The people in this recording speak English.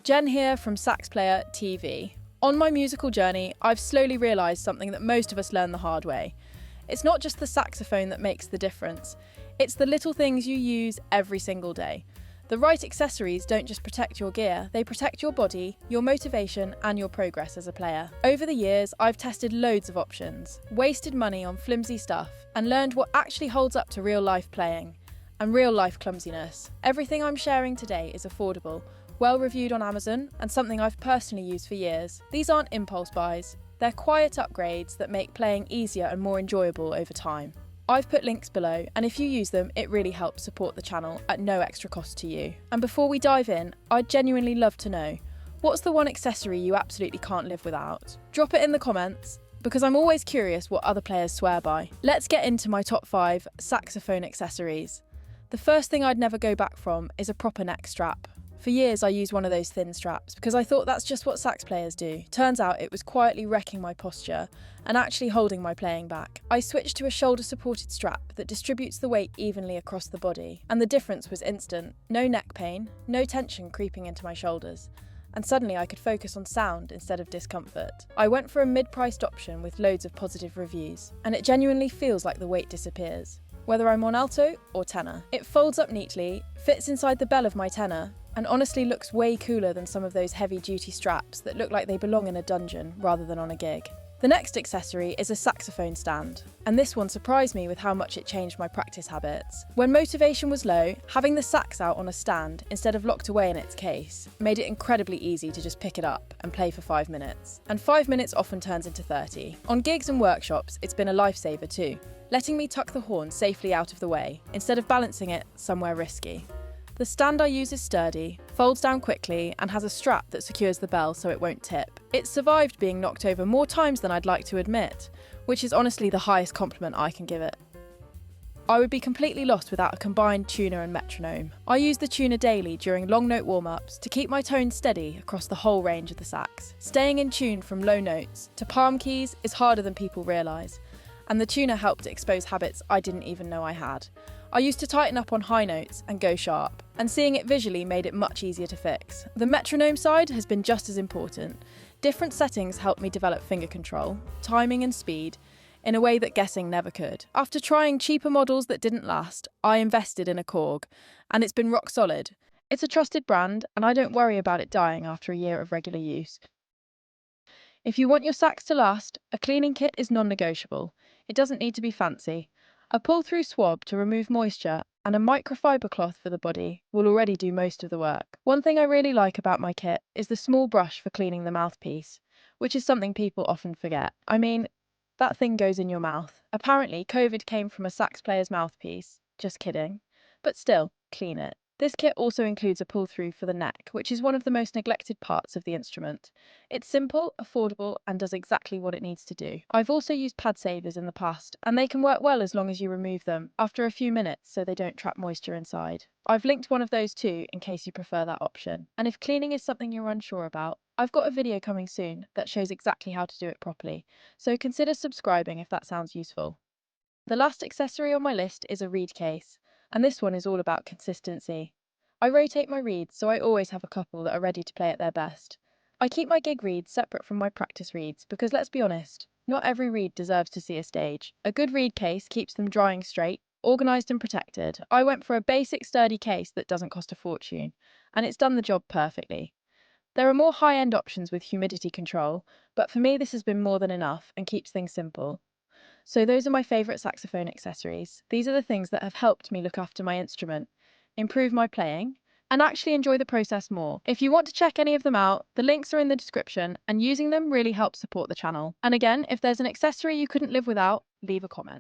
Jen here from Sax Player TV. On my musical journey, I've slowly realised something that most of us learn the hard way. It's not just the saxophone that makes the difference, it's the little things you use every single day. The right accessories don't just protect your gear, they protect your body, your motivation and your progress as a player. Over the years, I've tested loads of options, wasted money on flimsy stuff, and learned what actually holds up to real-life playing and real-life clumsiness. Everything I'm sharing today is affordable, well-reviewed on Amazon, and something I've personally used for years. These aren't impulse buys, they're quiet upgrades that make playing easier and more enjoyable over time. I've put links below, and if you use them, it really helps support the channel at no extra cost to you. And before we dive in, I'd genuinely love to know, what's the one accessory you absolutely can't live without? Drop it in the comments, because I'm always curious what other players swear by. Let's get into my top 5 saxophone accessories. The first thing I'd never go back from is a proper neck strap. For years I used one of those thin straps because I thought that's just what sax players do. Turns out it was quietly wrecking my posture and actually holding my playing back. I switched to a shoulder supported strap that distributes the weight evenly across the body, and the difference was instant. No neck pain, no tension creeping into my shoulders, and suddenly I could focus on sound instead of discomfort. I went for a mid-priced option with loads of positive reviews, and it genuinely feels like the weight disappears, whether I'm on alto or tenor. It folds up neatly, fits inside the bell of my tenor, and honestly looks way cooler than some of those heavy-duty straps that look like they belong in a dungeon rather than on a gig. The next accessory is a saxophone stand, and this one surprised me with how much it changed my practice habits. When motivation was low, having the sax out on a stand instead of locked away in its case made it incredibly easy to just pick it up and play for 5 minutes. And 5 minutes often turns into 30. On gigs and workshops, it's been a lifesaver too, letting me tuck the horn safely out of the way instead of balancing it somewhere risky. The stand I use is sturdy, folds down quickly, and has a strap that secures the bell so it won't tip. It's survived being knocked over more times than I'd like to admit, which is honestly the highest compliment I can give it. I would be completely lost without a combined tuner and metronome. I use the tuner daily during long note warm-ups to keep my tone steady across the whole range of the sax. Staying in tune from low notes to palm keys is harder than people realise, and the tuner helped expose habits I didn't even know I had. I used to tighten up on high notes and go sharp, and seeing it visually made it much easier to fix. The metronome side has been just as important. Different settings helped me develop finger control, timing and speed, in a way that guessing never could. After trying cheaper models that didn't last, I invested in a Korg, and it's been rock solid. It's a trusted brand, and I don't worry about it dying after a year of regular use. If you want your sax to last, a cleaning kit is non-negotiable. It doesn't need to be fancy. A pull-through swab to remove moisture and a microfiber cloth for the body will already do most of the work. One thing I really like about my kit is the small brush for cleaning the mouthpiece, which is something people often forget. I mean, that thing goes in your mouth. Apparently, COVID came from a sax player's mouthpiece. Just kidding. But still, clean it. This kit also includes a pull-through for the neck, which is one of the most neglected parts of the instrument. It's simple, affordable, and does exactly what it needs to do. I've also used pad savers in the past, and they can work well as long as you remove them after a few minutes so they don't trap moisture inside. I've linked one of those too in case you prefer that option. And if cleaning is something you're unsure about, I've got a video coming soon that shows exactly how to do it properly, so consider subscribing if that sounds useful. The last accessory on my list is a reed case, and this one is all about consistency. I rotate my reeds, so I always have a couple that are ready to play at their best. I keep my gig reeds separate from my practice reeds because, let's be honest, not every reed deserves to see a stage. A good reed case keeps them drying straight, organised and protected. I went for a basic sturdy case that doesn't cost a fortune, and it's done the job perfectly. There are more high-end options with humidity control, but for me this has been more than enough and keeps things simple. So those are my favourite saxophone accessories. These are the things that have helped me look after my instrument, improve my playing, and actually enjoy the process more. If you want to check any of them out, the links are in the description, and using them really helps support the channel. And again, if there's an accessory you couldn't live without, leave a comment.